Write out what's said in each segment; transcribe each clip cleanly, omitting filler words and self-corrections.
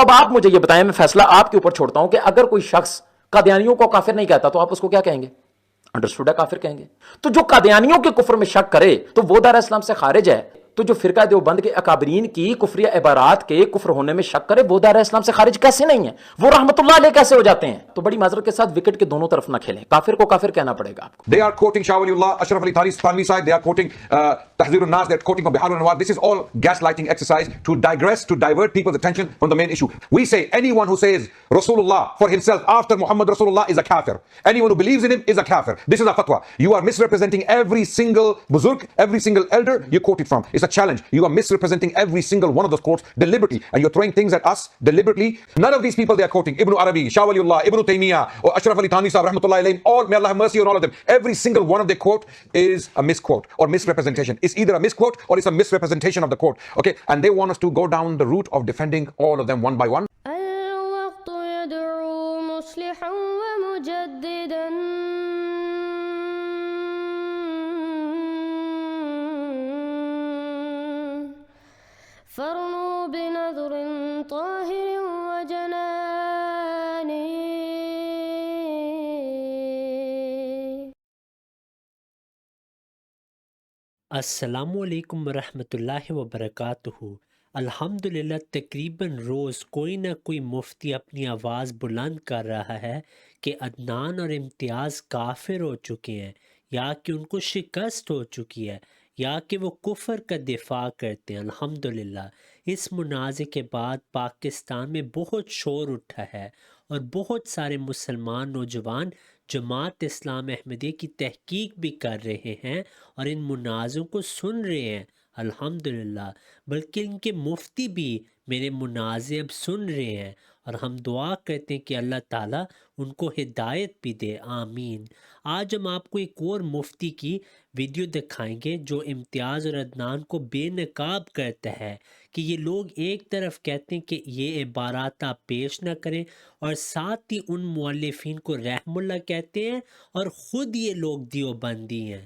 اب آپ مجھے یہ بتائیں، میں فیصلہ آپ کے اوپر چھوڑتا ہوں کہ اگر کوئی شخص قادیانیوں کو کافر نہیں کہتا تو آپ اس کو کیا کہیں گے؟ انڈرسٹوڈ ہے، کافر کہیں گے۔ تو جو قادیانیوں کے کفر میں شک کرے تو وہ دار اسلام سے خارج ہے، تو جو فرقہ دیوبند کے اکابرین کی کفریہ عبارات کے کفر ہونے میں شک کرے وہ دار اسلام سے خارج کیسے نہیں ہے؟ وہ رحمت اللہ علیہ کیسے ہو جاتے ہیں؟ تو بڑی معذرت کے ساتھ وکٹ کے دونوں طرف نہ کھیلیں، کافر کو کافر کہنا پڑے گا آپ کو۔ They are quoting Shah Waliullah, Ashraf Ali Thanvi side, they are quoting Tahzir al-Nas, they are quoting from Bihar al-Anwar. This is all gaslighting exercise to digress, to divert people's attention from the main issue. We say anyone who says Rasulullah for himself after Muhammad Rasulullah is a kafir. Anyone who believes in him is a kafir. This is a fatwa. You are misrepresenting every single buzurg, every single elder you quoted from. It's a challenge. You are misrepresenting every single one of those quotes deliberately, and you're throwing things at us deliberately. None of these people they are quoting, Ibn Arabi, Shah Waliullah, Ibn Taymiyyah, or Ashraf Ali Thanvi sahab rahmatullahi alayhim, all may Allah have mercy on all of them. Every single one of their quote is a misquote or misrepresentation. It's either a misquote or it's a misrepresentation of the quote. Okay, and they want us to go down the route of defending all of them one by one. الوقت يدعو مصلحا ومجددا فرنوا بنظر طاهر وجنان. السلام علیکم ورحمۃ اللہ وبرکاتہ۔ الحمدللہ تقریباً روز کوئی نہ کوئی مفتی اپنی آواز بلند کر رہا ہے کہ عدنان اور امتیاز کافر ہو چکے ہیں، یا کہ ان کو شکست ہو چکی ہے، یا کہ وہ کفر کا دفاع کرتے ہیں۔ الحمدللہ اس منازع کے بعد پاکستان میں بہت شور اٹھا ہے اور بہت سارے مسلمان نوجوان جماعت اسلام احمدیہ کی تحقیق بھی کر رہے ہیں اور ان مناظروں کو سن رہے ہیں۔ الحمدللہ بلکہ ان کے مفتی بھی میرے مناظر اب سن رہے ہیں، اور ہم دعا کرتے ہیں کہ اللہ تعالیٰ ان کو ہدایت بھی دے، آمین۔ آج ہم آپ کو ایک اور مفتی کی ویڈیو دکھائیں گے جو امتیاز اور عدنان کو بے نقاب کرتا ہے کہ یہ لوگ ایک طرف کہتے ہیں کہ یہ عبارات آپ پیش نہ کریں، اور ساتھ ہی ان مؤلفین کو رحم اللہ کہتے ہیں، اور خود یہ لوگ دیوبندی ہیں۔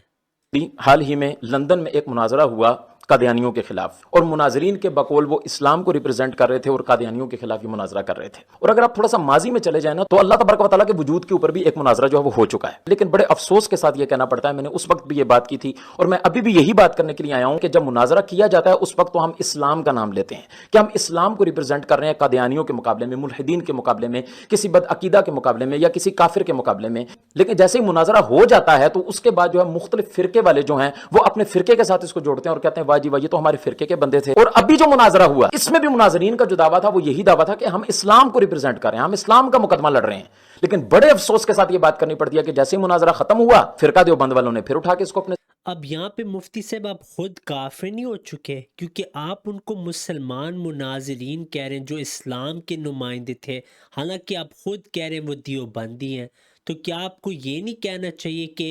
حال ہی میں لندن میں ایک مناظرہ ہوا قادیانیوں کے خلاف، اور مناظرین کے بقول وہ اسلام کو ریپرزینٹ کر رہے تھے اور قادیانیوں کے خلاف یہ مناظرہ کر رہے تھے۔ اور اگر آپ تھوڑا سا ماضی میں چلے جائیں نا تو اللہ تبارک و تعالیٰ کے وجود کے اوپر بھی ایک مناظرہ جو ہے وہ ہو چکا ہے، لیکن بڑے افسوس کے ساتھ یہ کہنا پڑتا ہے میں نے اس وقت بھی یہ بات کی تھی اور میں ابھی بھی یہی بات کرنے کے لیے آیا ہوں کہ جب مناظرہ کیا جاتا ہے اس وقت تو ہم اسلام کا نام لیتے ہیں کہ ہم اسلام کو ریپرزینٹ کر رہے ہیں قادیانیوں کے مقابلے میں، ملحدین کے مقابلے میں، کسی بدعقیدہ کے مقابلے میں یا کسی کافر کے مقابلے میں، لیکن جیسے ہی مناظرہ ہو جاتا ہے تو اس کے بعد جو ہے مختلف فرقے والے جو ہیں وہ اپنے فرقے کے ساتھ اس کو جوڑتے ہیں اور کہتے ہیں واہ جی واہ یہ تو ہمارے فرقے کے بندے تھے۔ اور ابھی جو مناظرہ ہوا اس میں بھی مناظرین کا جو دعویٰ تھا وہ یہی دعویٰ تھا کہ ہم اسلام کو ریپرزینٹ کر رہے ہیں، ہم اسلام کا مقدمہ لڑ رہے ہیں، لیکن بڑے افسوس کے ساتھ یہ بات کرنی پڑتی ہے کہ جیسے ہی مناظرہ ختم ہوا فرقہ دیوبند والوں نے پھر اٹھا کے اس کو اپنے۔ اب یہاں پہ مفتی صاحب آپ خود کافر نہیں ہو چکے، کیونکہ آپ ان کو مسلمان مناظرین کہہ رہے ہیں جو اسلام کے نمائندے تھے، حالانکہ آپ خود کہہ رہے ہیں وہ دیوبندی ہیں۔ تو کیا آپ کو یہ نہیں کہنا چاہیے کہ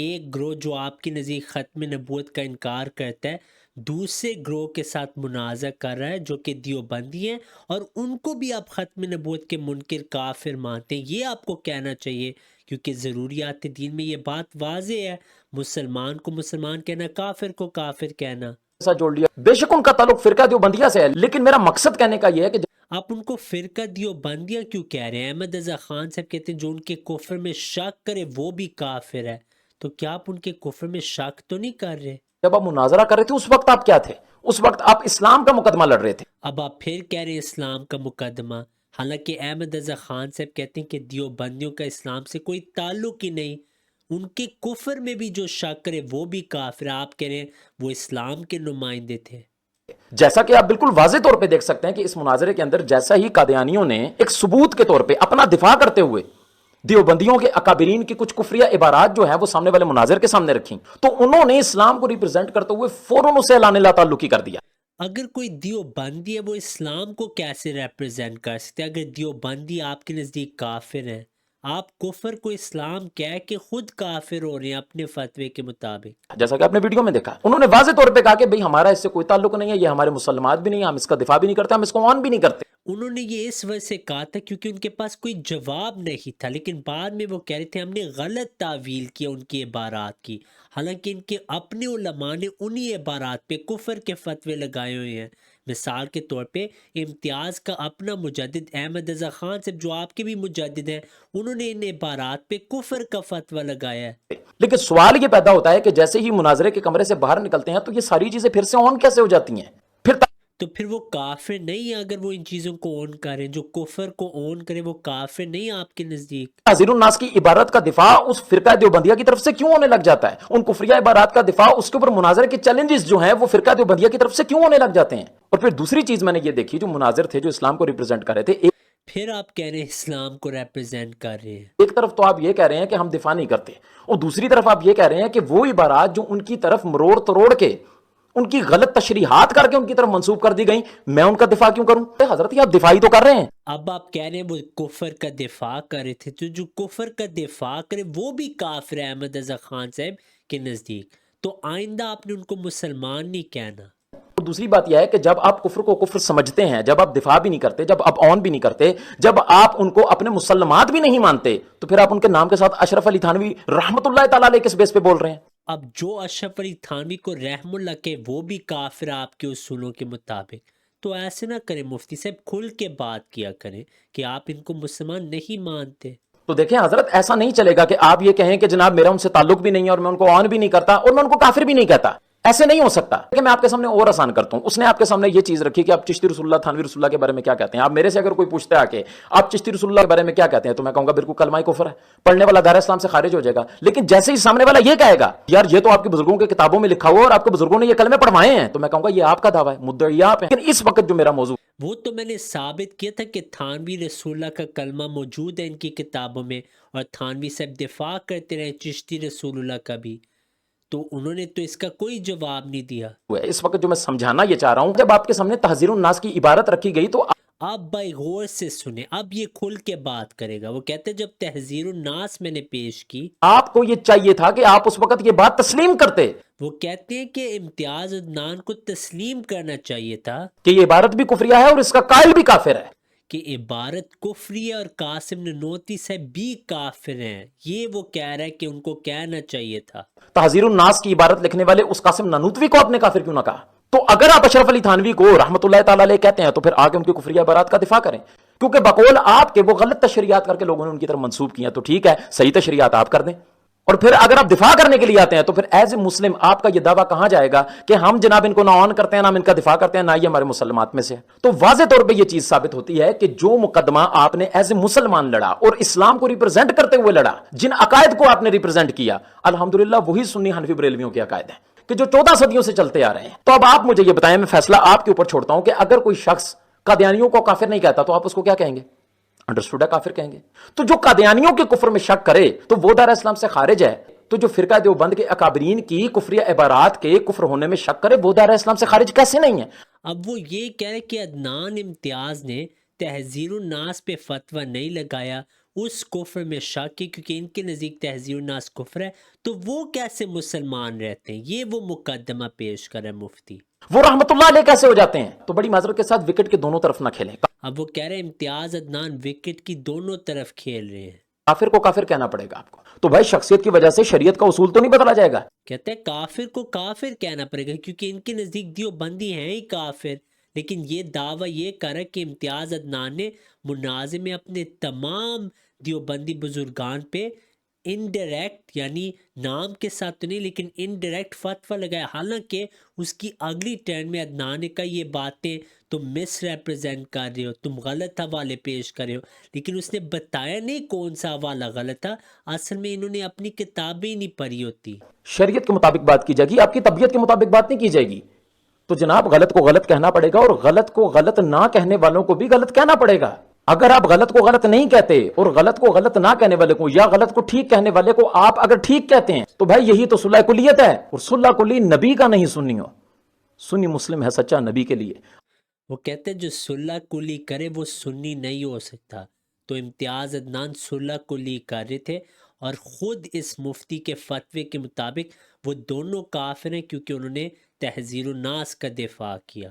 ایک گروہ جو آپ کے نزدیک ختم نبوت کا انکار کرتا ہے دوسرے گروہ کے ساتھ منازع کر رہا ہے جو کہ دیوبندی ہیں، اور ان کو بھی آپ ختم نبوت کے منکر کافر مانتے ہیں؟ یہ آپ کو کہنا چاہیے، کیونکہ ضروریات دین میں یہ بات واضح ہے، مسلمان کو مسلمان کہنا، کافر کو کافر کہنا۔ ساتھ جوڑ لیا، بے شک ان کا تعلق فرقہ دیوبندیہ سے ہے، لیکن میرا مقصد کہنے کا یہ ہے کہ آپ ان کو فرقہ دیوبندیہ کیوں کہہ رہے ہیں؟ احمد رضا خان صاحب کہتے ہیں جو ان کے کفر میں شک کرے وہ بھی کافر ہے، تو کیا آپ ان کے کفر میں شک تو نہیں کر رہے؟ جب آپ مناظرہ کر رہے تھے اس وقت آپ کیا تھے؟ اس وقت آپ اسلام کا مقدمہ لڑ رہے تھے۔ اب آپ پھر کہہ رہے ہیں اسلام کا مقدمہ، حالانکہ احمد رضا خان صاحب کہتے ہیں کہ دیوبندیوں کا اسلام سے کوئی تعلق ہی نہیں، ان کے کفر میں بھی جو شک کرے وہ بھی کافر ہے، آپ کہہ رہے ہیں وہ اسلام کے نمائندے تھے۔ جیسا کہ آپ بالکل واضح طور پہ دیکھ سکتے ہیں کہ اس مناظرے کے اندر جیسا ہی قادیانیوں نے ایک ثبوت کے طور پہ اپنا دفاع کرتے ہوئے دیوبندیوں کے اکابرین کی کچھ کفریہ عبارات جو ہیں وہ سامنے والے مناظر کے سامنے رکھیں تو انہوں نے اسلام کو ریپرزینٹ کرتے ہوئے فوراً اسے اعلان لا تعلقی کر دیا۔ اگر کوئی دیوبندی ہے وہ اسلام کو کیسے ریپرزینٹ کر سکتے ہیں؟ اگر دیوبندی آپ کے نزدیک کافر ہیں، آپ کفر کو اسلام کہہ کے خود کافر ہو رہے ہیں اپنے فتوے کے مطابق۔ جیسا کہ آپ نے ویڈیو میں دیکھا انہوں نے واضح طور پہ کہا کہ بھئی ہمارا اس سے کوئی تعلق نہیں ہے، یہ ہمارے مسلمات بھی نہیں ہیں، ہم اس کا دفاع بھی نہیں کرتے، ہم اس کو آن بھی نہیں کرتے۔ انہوں نے یہ اس وجہ سے کہا تھا کیونکہ ان کے پاس کوئی جواب نہیں تھا، لیکن بعد میں وہ کہہ رہے تھے ہم نے غلط تعویل کیا ان کی عبارات کی، حالانکہ ان کے اپنے علماء نے انہی عبارات پہ کفر کے فتوے لگائے ہوئے ہیں۔ مثال کے طور پہ امتیاز کا اپنا مجدد احمد رضا خان صاحب جو آپ کے بھی مجدد ہیں، انہوں نے ان عبارات پہ کفر کا فتویٰ لگایا ہے۔ لیکن سوال یہ پیدا ہوتا ہے کہ جیسے ہی مناظرے کے کمرے سے باہر نکلتے ہیں تو یہ ساری چیزیں پھر سے آن کیسے ہو جاتی ہیں؟ پھر وہ کافر نہیں ہے اگر وہ ان چیزوں کو اون کریں، جو کفر کو اون کرے وہ کافر نہیں ہے آپ کے نزدیک؟ تحذیر الناس کی عبارت کا دفاع اس فرقہ دیوبندیہ کی طرف سے کیوں ہونے لگ جاتا ہے؟ ان کفریہ عبارات کا دفاع اس کے اوپر مناظرے کے چیلنجز جو ہیں وہ فرقہ دیوبندیہ کی طرف سے کیوں ہونے لگ جاتے ہیں؟ اور پھر دوسری چیز میں نے یہ دیکھی، جو مناظر تھے جو اسلام کو ریپرزینٹ کر رہے تھے، پھر آپ کہہ رہے ہیں اسلام کو ریپرزینٹ کر رہے ہیں۔ ایک طرف تو آپ یہ کہہ رہے ہیں کہ ہم دفاع نہیں کرتے، اور دوسری طرف آپ یہ کہہ رہے ہیں کہ وہ عبارات جو ان کی طرف مروڑ تروڑ کے ان کی غلط تشریحات کر کے ان کی طرف منسوب کر دی گئیں، میں ان کا دفاع کیوں کروں؟ حضرت یہ آپ دفاعی تو کر رہے ہیں۔ اب آپ کہہ رہے ہیں وہ کفر کا دفاع کر رہے تھے، تو جو کفر کا دفاع کرے وہ بھی کافر ہے احمد رضا خان صاحب کے نزدیک، تو آئندہ آپ نے ان کو مسلمان نہیں کہنا۔ اور دوسری بات یہ ہے کہ جب آپ کفر کو کفر سمجھتے ہیں، جب آپ دفاع بھی نہیں کرتے، جب آپ آن بھی نہیں کرتے، جب آپ ان کو اپنے مسلمات بھی نہیں مانتے، تو پھر آپ ان کے نام کے ساتھ اشرف علی تھانوی رحمت اللہ تعالیٰ علیہ کس بیس پہ بول رہے ہیں؟ اب جو اشرف علی تھانوی کو رحم اللہ کے وہ بھی کافر ہے آپ کے اصولوں کے مطابق، تو ایسے نہ کریں مفتی صاحب، کھل کے بات کیا کریں کہ آپ ان کو مسلمان نہیں مانتے۔ تو دیکھیں حضرت، ایسا نہیں چلے گا کہ آپ یہ کہیں کہ جناب میرا ان سے تعلق بھی نہیں ہے اور میں ان کو آن بھی نہیں کرتا اور میں ان کو کافر بھی نہیں کہتا، ایسے نہیں ہو سکتا۔ کہ میں آپ کے سامنے اور آسان کرتا ہوں، اس نے آپ کے سامنے یہ چیز رکھی کہ آپ چشتی رسول اللہ تھانوی رسول اللہ کے بارے میں کیا کہتے ہیں۔ آپ میرے سے اگر کوئی پوچھتا ہے کہ آپ چشتی رسول اللہ کے بارے میں کیا کہتے ہیں، تو میں کہوں گا بالکل کلمہ کفر ہے، پڑھنے والا دار اسلام سے خارج ہو جائے گا۔ لیکن جیسے ہی سامنے والا یہ کہے گا یار یہ تو آپ کے بزرگوں کے کتابوں میں لکھا ہوا ہے اور آپ کے بزرگوں نے یہ کلمے پڑھوائے ہیں، تو میں کہوں گا یہ آپ کا دعویٰ ہے، مدعی آپ ہیں۔ لیکن اس وقت جو میرا موضوع وہ تو میں نے ثابت کیا تھا کہ تھانوی رسول اللہ کا کلمہ موجود ہے ان کی کتابوں میں، اور تھانوی صاحب دفاع کرتے رہے چشتی رسول اللہ کا بھی، تو انہوں نے تو اس کا کوئی جواب نہیں دیا۔ اس وقت جو میں سمجھانا یہ چاہ رہا ہوں، جب آپ کے سامنے تحذیر الناس کی عبارت رکھی گئی تو آپ بھائی غور سے سنیں، اب یہ کھل کے بات کرے گا۔ وہ کہتے ہیں جب تحذیر الناس میں نے پیش کی، آپ کو یہ چاہیے تھا کہ آپ اس وقت یہ بات تسلیم کرتے وہ کہتے ہیں کہ امتیاز عدنان کو تسلیم کرنا چاہیے تھا کہ یہ عبارت بھی کفریہ ہے اور اس کا قائل بھی کافر ہے۔ کہ عبارت کفری ہے اور قاسم ننوتی صاحب بھی کافر ہیں، یہ وہ کہہ رہا ہے کہ ان کو کہنا چاہیے تھا۔ تحذیر الناس کی عبارت لکھنے والے اس قاسم نانوتوی کو آپ نے کافر کیوں نہ کہا؟ تو اگر آپ اشرف علی تھانوی کو رحمت اللہ تعالیٰ علیہ کہتے ہیں تو پھر آگے ان کی کفریہ عبارات کا دفاع کریں، کیونکہ بقول آپ کے وہ غلط تشریحات کر کے لوگوں نے ان کی طرف منسوب کیا، تو ٹھیک ہے صحیح تشریحات آپ کر دیں۔ اور پھر اگر آپ دفاع کرنے کے لیے آتے ہیں تو پھر ایز اے مسلم آپ کا یہ دعویٰ کہاں جائے گا کہ ہم جناب ان کو نہ آن کرتے ہیں، نہ ہم ان کا دفاع کرتے ہیں، نہ یہ ہمارے مسلمات میں سے ہے۔ تو واضح طور پہ یہ چیز ثابت ہوتی ہے کہ جو مقدمہ آپ نے ایز اے مسلمان لڑا اور اسلام کو ریپرزینٹ کرتے ہوئے لڑا، جن عقائد کو آپ نے ریپرزینٹ کیا، الحمدللہ وہی سنی حنفی بریلویوں کے عقائد ہیں کہ جو 14 صدیوں سے چلتے آ رہے ہیں۔ تو اب آپ مجھے یہ بتائیں، میں فیصلہ آپ کے اوپر چھوڑتا ہوں کہ اگر کوئی شخص قادیانیوں کو کافر نہیں کہتا تو آپ اس کو کیا کہیں گے؟ انڈرسٹوڈ ہے، کافر کہیں گے۔ تو جو قادیانیوں کے کفر میں شک کرے تو وہ دار اسلام سے خارج ہے، تو جو فرقہ دیوبند کے اکابرین کی کفریہ عبارات کے کفر ہونے میں شک کرے وہ دار اسلام سے خارج کیسے نہیں ہے؟ اب وہ یہ کہہ رہے کہ عدنان امتیاز نے تحذیر الناس پہ فتویٰ نہیں لگایا، اس کفر میں شک کی کیونکہ ان کے نزدیک تحذیر الناس کفر ہے، تو وہ کیسے مسلمان رہتے ہیں؟ یہ وہ مقدمہ پیش کر ہے مفتی۔ وہ رحمت اللہ علیہ کیسے ہو جاتے ہیں؟ تو بڑی معذرت کے ساتھ وکٹ کے دونوں طرف نہ کھیلیں۔ اب وہ کہہ رہے ہیں امتیاز عدنان وکٹ کی دونوں طرف کھیل رہے ہیں۔ کافر کو کافر کہنا پڑے گا آپ کو، تو بھائی شخصیت کی وجہ سے شریعت کا اصول تو نہیں بدلا جائے گا۔ کہتے ہیں کافر کو کافر کہنا پڑے گا کیونکہ ان کے نزدیک دیوبندی ہیں ہی کافر، لیکن یہ دعویٰ یہ کرا کہ امتیاز عدنان نے مناظر میں اپنے تمام دیوبندی بزرگان پہ انڈائریکٹ، یعنی نام کے ساتھ تو نہیں لیکن انڈائریکٹ فتویٰ لگایا، حالانکہ اس کی اگلی ٹرن میں عدنان نے کہا یہ باتیں تم مس ریپرزینٹ کر رہے ہو، تم غلط حوالے پیش کر رہے ہو، لیکن اس نے بتایا نہیں کون سا حوالہ غلط تھا، اصل میں انہوں نے اپنی کتابیں ہی نہیں پڑھی ہوتی۔ شریعت کے مطابق بات کی جائے گی، آپ کی طبیعت کے مطابق بات نہیں کی جائے گی۔ تو جناب غلط کو غلط کہنا پڑے گا اور غلط کو غلط نہ کہنے والوں کو بھی غلط کہنا پڑے گا۔ اگر آپ غلط کو غلط نہیں کہتے اور غلط کو غلط نہ کہنے والے کو یا غلط کو ٹھیک کہنے والے کو آپ اگر ٹھیک کہتے ہیں تو بھائی یہی تو صلح کلیت ہے، اور صلح کلی نبی کا نہیں سنی ہو، سنی مسلم ہے سچا نبی کے لیے۔ وہ کہتے ہیں جو صلح کلی کرے وہ سنی نہیں ہو سکتا، تو امتیاز عدنان صلح کلی کر رہے تھے، اور خود اس مفتی کے فتوے کے مطابق وہ دونوں کافر ہیں کیونکہ انہوں نے تحذیر الناس کا دفاع کیا۔